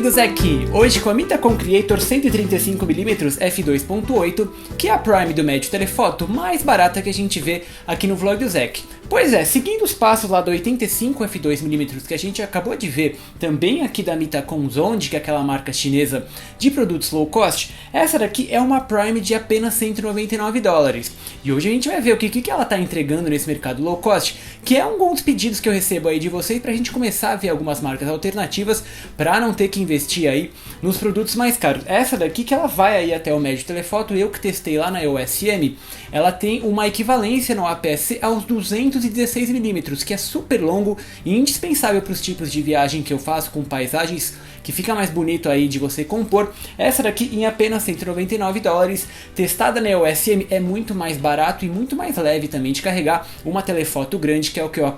do Zé aqui, hoje com a Mitacom Creator 135mm f2.8, que é a Prime do médio telefoto mais barata que a gente vê aqui no vlog do Zé. Pois é, seguindo os passos lá do 85 f2mm que a gente acabou de ver, também aqui da Mitacom Zonde, que é aquela marca chinesa de produtos low cost, essa daqui é uma Prime de apenas $199. E hoje a gente vai ver o que ela está entregando nesse mercado low cost, que é alguns pedidos que eu recebo aí de vocês pra gente começar a ver algumas marcas alternativas para não ter que investir aí nos produtos mais caros. Essa daqui que ela vai aí até o médio telefoto, eu que testei lá na EOS-M, ela tem uma equivalência no APS-C aos 216mm, que é super longo e indispensável para os tipos de viagem que eu faço com paisagens, que fica mais bonito aí de você compor. Essa daqui em apenas $199, testada na EOS-M, é muito mais barato e muito mais leve também de carregar uma telefoto grande, que é o que eu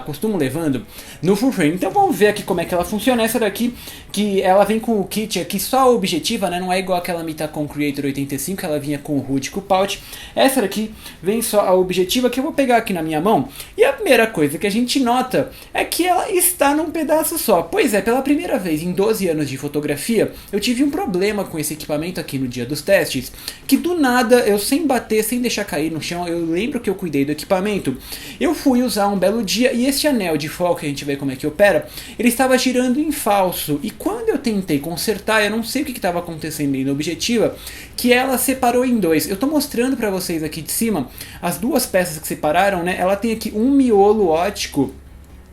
costumo levando no full frame. Então vamos ver aqui como é que ela funciona. Essa daqui, que ela vem com o kit aqui só objetiva, né? Não é igual aquela Mitacom Creator 85, que ela vinha com o HUD e com o pouch. Essa daqui vem só a objetiva, que eu vou pegar aqui na minha mão. E a primeira coisa que a gente nota é que ela está num pedaço só. Pois é, pela primeira vez em 12 anos de fotografia, eu tive um problema com esse equipamento aqui no dia dos testes, que do nada, eu sem bater, sem deixar cair no chão, eu lembro que eu cuidei do equipamento, eu fui usar um belo dia e esse anel de foco, que a gente vê como é que opera, ele estava girando em falso, e quando eu tentei consertar, eu não sei o que estava acontecendo aí na objetiva, que ela separou em dois. Eu estou mostrando para vocês aqui de cima, as duas peças que separaram, né? Ela tem aqui um miolo óptico,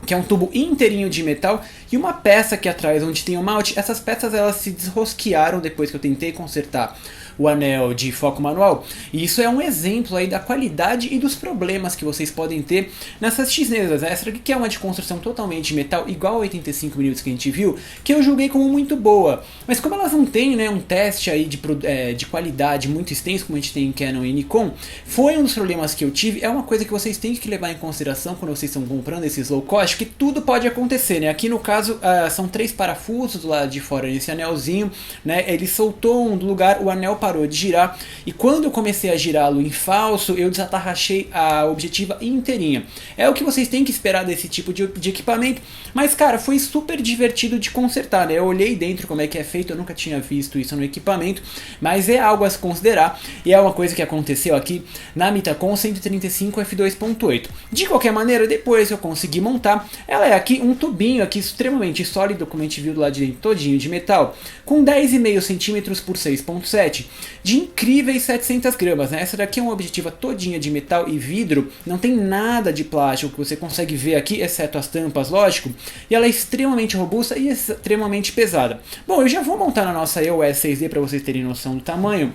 que é um tubo inteirinho de metal, e uma peça aqui atrás onde tem o malte. Essas peças elas se desrosquearam depois que eu tentei consertar o anel de foco manual, e isso é um exemplo aí da qualidade e dos problemas que vocês podem ter nessas chinesas. Essa aqui que é uma de construção totalmente de metal, igual a 85mm que a gente viu, que eu julguei como muito boa, mas como elas não têm, né, um teste aí de qualidade muito extenso, como a gente tem em Canon e Nikon, foi um dos problemas que eu tive. É uma coisa que vocês têm que levar em consideração quando vocês estão comprando esses low cost, que tudo pode acontecer, né? Aqui no caso são 3 parafusos do lado de fora nesse anelzinho, né? Ele soltou um do lugar, o anel parou de girar, e quando eu comecei a girá-lo em falso, eu desatarrachei a objetiva inteirinha. É o que vocês têm que esperar desse tipo de equipamento, mas cara, foi super divertido de consertar, né? Eu olhei dentro como é que é feito, eu nunca tinha visto isso no equipamento, mas é algo a se considerar, e é uma coisa que aconteceu aqui na Mitacom 135 f2.8. De qualquer maneira, depois eu consegui montar. Ela é aqui um tubinho aqui extremamente sólido, como a gente viu do lado de dentro, todinho de metal, com 10,5 cm por 6,7, de incríveis 700 gramas, né? Essa daqui é uma objetiva todinha de metal e vidro, não tem nada de plástico que você consegue ver aqui, exceto as tampas, lógico, e ela é extremamente robusta e extremamente pesada. Bom, eu já vou montar na nossa EOS 6D para vocês terem noção do tamanho.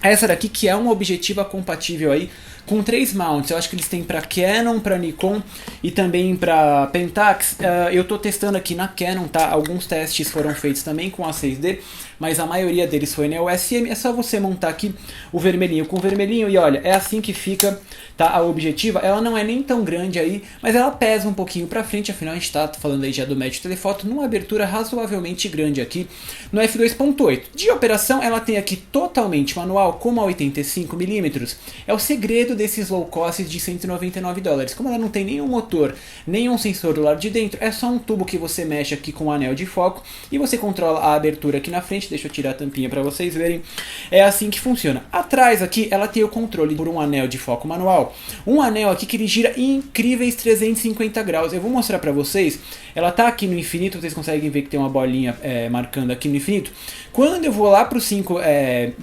Essa daqui que é uma objetiva compatível aí com 3 mounts, eu acho que eles têm para Canon, para Nikon e também para Pentax. Eu estou testando aqui na Canon, tá? Alguns testes foram feitos também com a 6D, mas a maioria deles foi na EOS-M. É só você montar aqui o vermelhinho com o vermelhinho e olha, é assim que fica, tá? A objetiva, ela não é nem tão grande aí, mas ela pesa um pouquinho para frente, afinal a gente está falando aí já do médio telefoto, numa abertura razoavelmente grande aqui no f2.8. De operação, ela tem aqui totalmente manual, como a 85mm. É o segredo desses low cost de $199. Como ela não tem nenhum motor, nenhum sensor do lado de dentro, é só um tubo que você mexe aqui com o anel de foco e você controla a abertura aqui na frente. Deixa eu tirar a tampinha para vocês verem. É assim que funciona. Atrás aqui ela tem o controle por um anel de foco manual. Um anel aqui que ele gira em incríveis 350 graus. Eu vou mostrar para vocês. Ela tá aqui no infinito, vocês conseguem ver que tem uma bolinha marcando aqui no infinito. Quando eu vou lá para os 5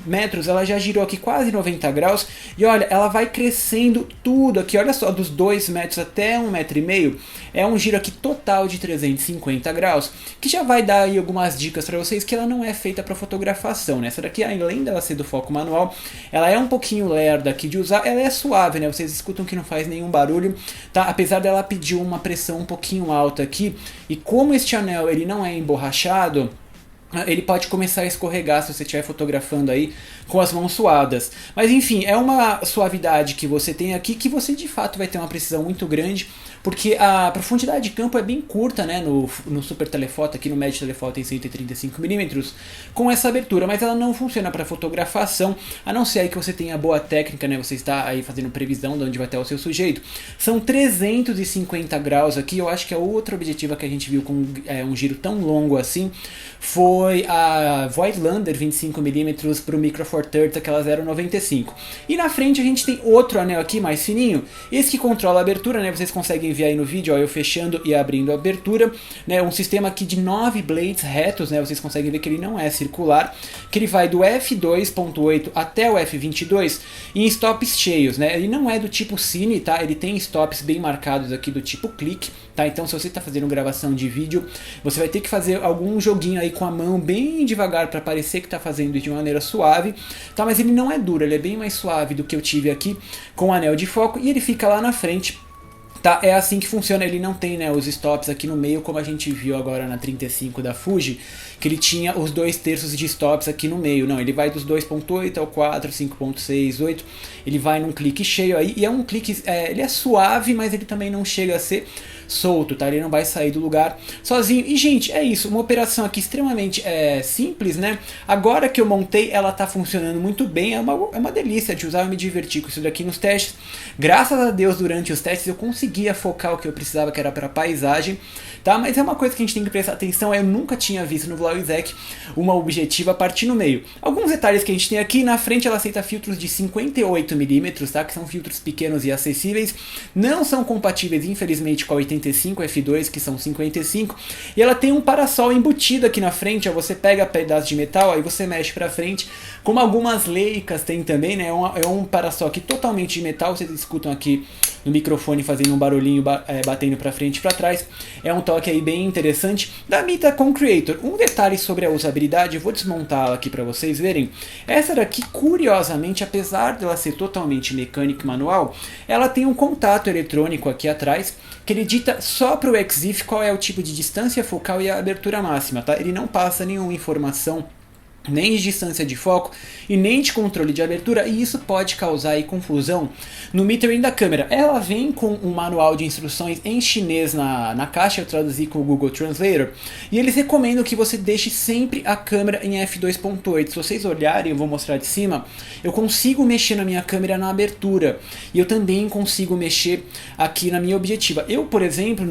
metros, ela já girou aqui quase 90 graus. E olha, ela vai crescendo tudo aqui. Olha só, dos 2 metros até 1,5 metro. É um giro aqui total de 350 graus. Que já vai dar aí algumas dicas para vocês que ela não é feita para fotografação, né? Essa daqui, além dela ser do foco manual, ela é um pouquinho lerda aqui de usar. Ela é suave, né? Vocês escutam que não faz nenhum barulho, tá? Apesar dela pedir uma pressão um pouquinho alta aqui. E como este anel ele não é emborrachado, ele pode começar a escorregar se você estiver fotografando aí com as mãos suadas. Mas enfim, é uma suavidade que você tem aqui que você de fato vai ter uma precisão muito grande, porque a profundidade de campo é bem curta, né, no super telefoto, aqui no médio telefoto em 135mm, com essa abertura, mas ela não funciona para fotografação, a não ser aí que você tenha boa técnica, né, você está aí fazendo previsão de onde vai estar o seu sujeito. São 350 graus aqui, eu acho que a outra objetiva que a gente viu com um giro tão longo assim foi foi a Voigtlander 25mm para o Micro Four Thirds, aquela 0,95. E na frente a gente tem outro anel aqui mais fininho, esse que controla a abertura, né? Vocês conseguem ver aí no vídeo, ó, eu fechando e abrindo a abertura, né? Um sistema aqui de 9 blades retos, né? Vocês conseguem ver que ele não é circular, que ele vai do f2.8 até o f22 em stops cheios, né? Ele não é do tipo Cine, tá? Ele tem stops bem marcados aqui do tipo click, tá? Então se você está fazendo gravação de vídeo, você vai ter que fazer algum joguinho aí com a mão bem devagar para parecer que está fazendo de maneira suave, tá? Mas ele não é duro, ele é bem mais suave do que eu tive aqui com o anel de foco e ele fica lá na frente. Tá, é assim que funciona, ele não tem, né, os stops aqui no meio, como a gente viu agora na 35 da Fuji, que ele tinha os 2/3 de stops aqui no meio. Não, ele vai dos 2.8 ao 4, 5.6, 8, ele vai num clique cheio aí, e é um clique, ele é suave, mas ele também não chega a ser solto, tá? Ele não vai sair do lugar sozinho. E gente, é isso, uma operação aqui extremamente simples, né? Agora que eu montei, ela tá funcionando muito bem, é uma delícia de usar, eu me diverti com isso daqui nos testes. Graças a Deus, durante os testes eu conseguia focar o que eu precisava, que era para paisagem, tá? Mas é uma coisa que a gente tem que prestar atenção, eu nunca tinha visto no Vlogzec uma objetiva partir no meio. Alguns detalhes que a gente tem aqui, na frente ela aceita filtros de 58mm, tá? Que são filtros pequenos e acessíveis, não são compatíveis infelizmente com a 85 f2, que são 55, e ela tem um parasol embutido aqui na frente, ó, você pega pedaço de metal, aí você mexe pra frente, como algumas Leicas tem também, né? É um parasol aqui totalmente de metal, vocês escutam aqui no microfone fazendo um barulhinho batendo pra frente e pra trás. É um toque aí bem interessante da Mitacom Creator. Um detalhe sobre a usabilidade, eu vou desmontá-la aqui pra vocês verem. Essa daqui, curiosamente, apesar dela ser totalmente mecânica e manual, ela tem um contato eletrônico aqui atrás, que ele dita só para o EXIF qual é o tipo de distância focal e a abertura máxima, tá? Ele não passa nenhuma informação nem de distância de foco e nem de controle de abertura, e isso pode causar aí confusão no metering da câmera. Ela vem com um manual de instruções em chinês na caixa, eu traduzi com o Google Translator, e eles recomendam que você deixe sempre a câmera em f2.8. Se vocês olharem, eu vou mostrar de cima, eu consigo mexer na minha câmera na abertura, e eu também consigo mexer aqui na minha objetiva. Eu, por exemplo,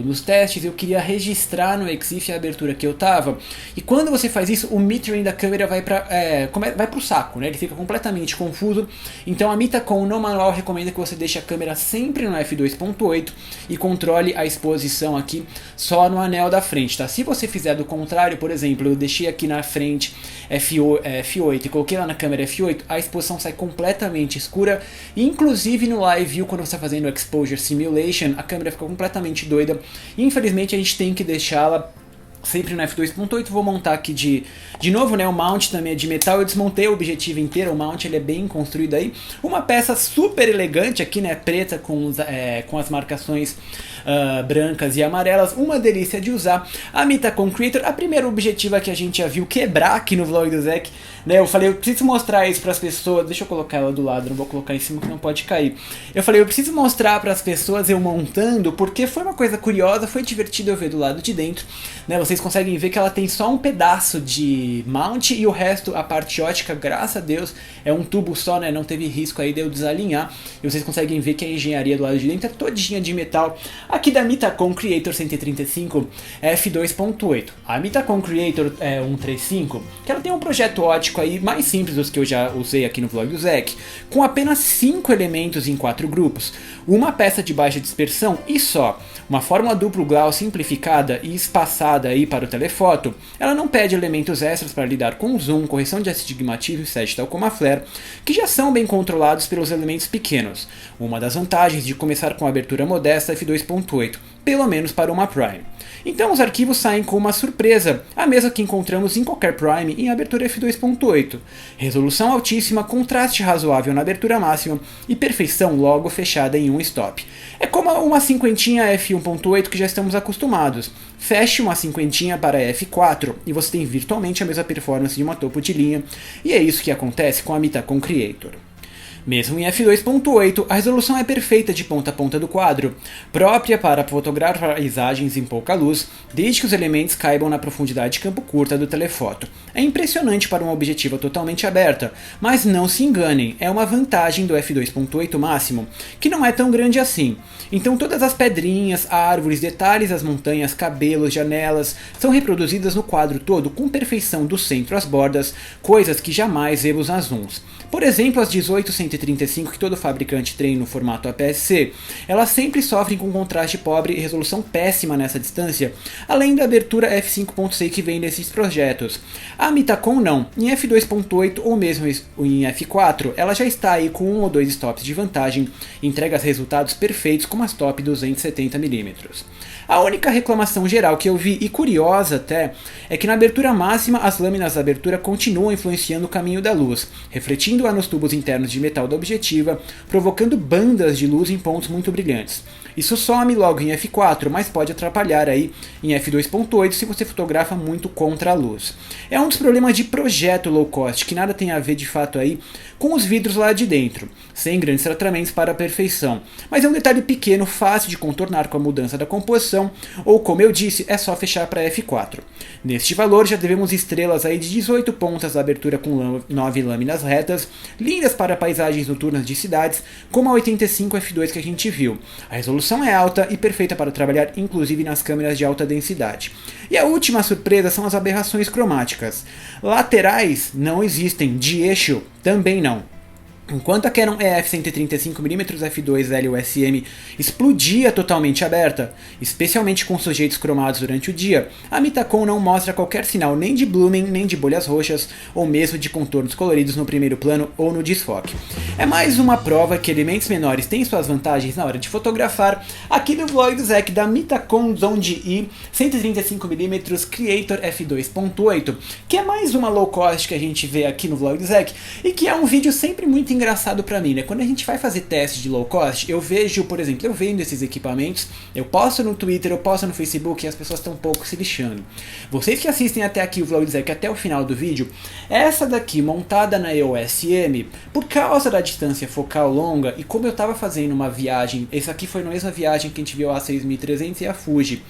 nos testes, eu queria registrar no EXIF a abertura que eu tava, e quando você faz isso, o metering da câmera vai pro saco, né? Ele fica completamente confuso. Então a Mitacom no manual recomenda que você deixe a câmera sempre no f2.8 e controle a exposição aqui só no anel da frente, tá? Se você fizer do contrário, por exemplo, eu deixei aqui na frente f8 e coloquei lá na câmera f8, a exposição sai completamente escura. Inclusive no live view, quando você está fazendo o Exposure Simulation, a câmera fica completamente doida. Infelizmente a gente tem que deixá-la sempre no f2.8. Vou montar aqui de novo, né? O mount também é de metal, eu desmontei o objetivo inteiro, o mount ele é bem construído aí. Uma peça super elegante aqui, né? Preta com as marcações brancas e amarelas, uma delícia de usar. A Mitacom Creator, a primeira objetiva que a gente já viu quebrar aqui no vlog do Zec, né? Eu falei, eu preciso mostrar isso para as pessoas, deixa eu colocar ela do lado, não vou colocar em cima que não pode cair. Eu falei, eu preciso mostrar para as pessoas eu montando, porque foi uma coisa curiosa, foi divertido eu ver do lado de dentro, né? Vocês conseguem ver que ela tem só um pedaço de mount e o resto, a parte ótica, graças a Deus, é um tubo só, né? Não teve risco aí de eu desalinhar. E vocês conseguem ver que a engenharia do lado de dentro é todinha de metal. Aqui da Mitacom Creator 135 f2.8. A Mitacom Creator 135, que ela tem um projeto ótico aí mais simples dos que eu já usei aqui no vlog do Zec, com apenas 5 elementos em 4 grupos, uma peça de baixa dispersão e só. Uma fórmula duplo Gauss simplificada e espaçada aí para o telefoto. Ela não pede elementos extras para lidar com zoom, correção de astigmatismo e set, tal como a flare, que já são bem controlados pelos elementos pequenos. Uma das vantagens de começar com a abertura modesta f2.8, pelo menos para uma Prime. Então os arquivos saem com uma surpresa, a mesma que encontramos em qualquer Prime em abertura f2.8. Resolução altíssima, contraste razoável na abertura máxima e perfeição logo fechada em um stop. É como uma cinquentinha f1.8 que já estamos acostumados. Feche uma cinquentinha para f4 e você tem virtualmente a mesma performance de uma topo de linha, e é isso que acontece com a Mitacom Creator. Mesmo em f2.8, a resolução é perfeita de ponta a ponta do quadro, própria para fotografar paisagens em pouca luz, desde que os elementos caibam na profundidade de campo curta do telefoto. É impressionante para uma objetiva totalmente aberta, mas não se enganem, é uma vantagem do f2.8 máximo, que não é tão grande assim. Então todas as pedrinhas, árvores, detalhes das montanhas, cabelos, janelas, são reproduzidas no quadro todo com perfeição do centro às bordas, coisas que jamais vemos nas zooms. Por exemplo, as 18-135 que todo fabricante tem no formato APS-C, elas sempre sofrem com contraste pobre e resolução péssima nessa distância, além da abertura f5.6 que vem nesses projetos. A Mitacom não, em f2.8 ou mesmo em f4, ela já está aí com 1 ou 2 stops de vantagem e entrega resultados perfeitos como as top 270mm. A única reclamação geral que eu vi, e curiosa até, é que na abertura máxima as lâminas da abertura continuam influenciando o caminho da luz, refletindo-a nos tubos internos de metal da objetiva, provocando bandas de luz em pontos muito brilhantes. Isso some logo em f4, mas pode atrapalhar aí em f2.8 se você fotografa muito contra a luz. É um dos problemas de projeto low cost, que nada tem a ver de fato aí com os vidros lá de dentro, sem grandes tratamentos para a perfeição. Mas é um detalhe pequeno, fácil de contornar com a mudança da composição, ou como eu disse, é só fechar para f4. Neste valor já devemos estrelas aí de 18 pontas da abertura com 9 lâminas retas, lindas para paisagens noturnas de cidades, como a 85 f2 que a gente viu. A resolução é alta e perfeita para trabalhar inclusive nas câmeras de alta densidade. E a última surpresa são as aberrações cromáticas. Laterais não existem, de eixo também não. Enquanto a Canon EF 135mm f2 LUSM explodia totalmente aberta, especialmente com sujeitos cromados durante o dia, a Mitacom não mostra qualquer sinal nem de blooming, nem de bolhas roxas, ou mesmo de contornos coloridos no primeiro plano ou no desfoque. É mais uma prova que elementos menores têm suas vantagens na hora de fotografar, aqui no vlog do Zek da Mitacom Zonde E 135mm Creator f2.8, que é mais uma low cost que a gente vê aqui no vlog do Zek, e que é um vídeo sempre muito engraçado pra mim, né? Quando a gente vai fazer teste de low cost, eu vejo, por exemplo, eu vendo esses equipamentos, eu posto no Twitter, eu posto no Facebook e as pessoas estão um pouco se lixando. Vocês que assistem até aqui o vlog do Zek até o final do vídeo, essa daqui montada na EOS M, por causa da distância focal longa e como eu tava fazendo uma viagem, essa aqui foi na mesma viagem que a gente viu a 6300 e a Fuji,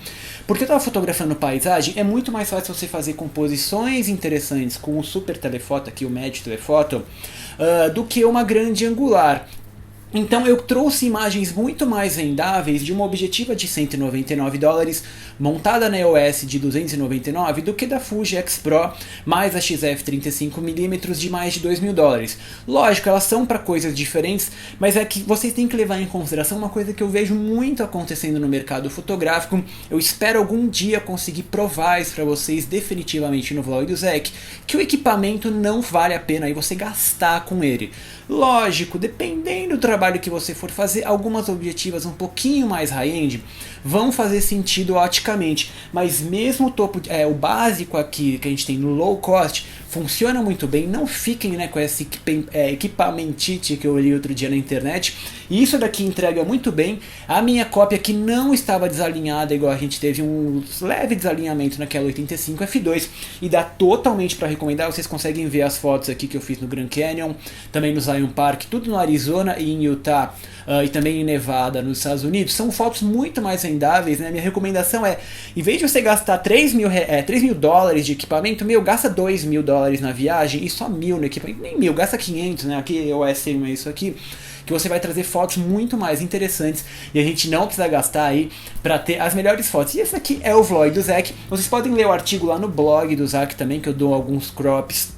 porque eu tava fotografando paisagem, é muito mais fácil você fazer composições interessantes com o super telefoto aqui, o médio telefoto, do que uma grande angular. Então eu trouxe imagens muito mais vendáveis de uma objetiva de $199 montada na EOS de 299 do que da Fuji X Pro mais a XF 35mm de mais de $2.000. Lógico, elas são para coisas diferentes, mas é que vocês têm que levar em consideração uma coisa que eu vejo muito acontecendo no mercado fotográfico. Eu espero algum dia conseguir provar isso para vocês definitivamente no vlog do Zek, que o equipamento não vale a pena aí você gastar com ele. Lógico, dependendo do trabalho que você for fazer, algumas objetivas um pouquinho mais high-end vão fazer sentido oticamente, mas mesmo o topo, o básico aqui que a gente tem no low cost, funciona muito bem. Não fiquem, né, com esse equipamentite que eu li outro dia na internet. E isso daqui entrega muito bem. A minha cópia aqui não estava desalinhada, igual a gente teve um leve desalinhamento naquela 85 f2, e dá totalmente para recomendar. Vocês conseguem ver as fotos aqui que eu fiz no Grand Canyon, também no Zion Park, tudo no Arizona e em Utah, e também em Nevada, nos Estados Unidos. São fotos muito mais vendáveis, né? Minha recomendação é, em vez de você gastar $3 mil de equipamento, gasta $2.000 na viagem e só 1.000 no equipamento, nem 1.000, gasta 500, né? Aqui o SM é isso aqui, que você vai trazer fotos muito mais interessantes e a gente não precisa gastar aí para ter as melhores fotos. E esse aqui é o vlog do Zek. Vocês podem ler o artigo lá no blog do Zek também, que eu dou alguns crops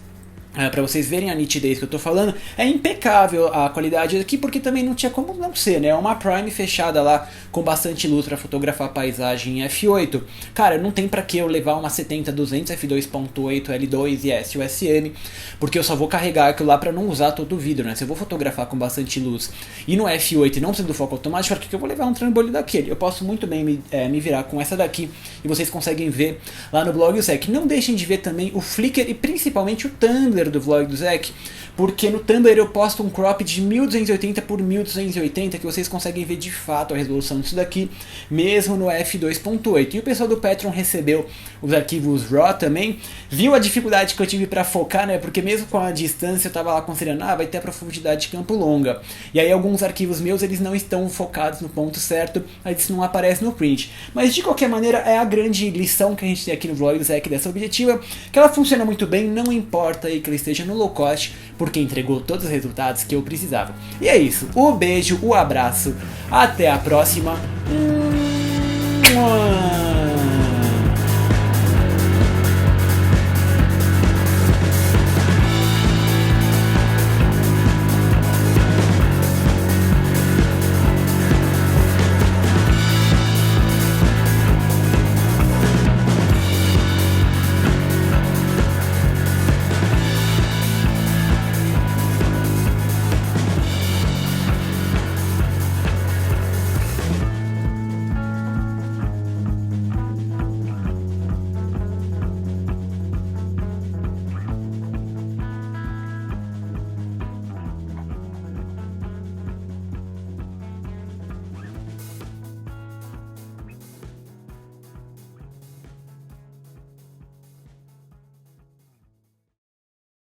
para vocês verem a nitidez que eu tô falando. É impecável a qualidade aqui, porque também não tinha como não ser, né? É uma Prime fechada lá com bastante luz para fotografar a paisagem em f8. Cara, não tem para que eu levar uma 70-200 f2.8 L2 e S USM, porque eu só vou carregar aquilo lá para não usar todo o vidro, né? Se eu vou fotografar com bastante luz e no f8 e não sendo foco automático, para que eu vou levar um trambolho daquele? Eu posso muito bem me virar com essa daqui, e vocês conseguem ver lá no blog o Zek. Não deixem de ver também o Flickr e principalmente o Tumblr Tumblr do vlog do Zack, porque no Tumblr eu posto um crop de 1280 por 1280 que vocês conseguem ver de fato a resolução disso daqui, mesmo no f2.8. E o pessoal do Patreon recebeu os arquivos RAW também, viu a dificuldade que eu tive para focar, né? Porque mesmo com a distância eu tava lá considerando, vai ter a profundidade de campo longa. E aí alguns arquivos meus eles não estão focados no ponto certo, aí isso não aparece no print. Mas de qualquer maneira é a grande lição que a gente tem aqui no vlog do Zack dessa objetiva, que ela funciona muito bem, não importa aí que ela esteja no low cost, porque entregou todos os resultados que eu precisava. E é isso, o beijo, o abraço, até a próxima.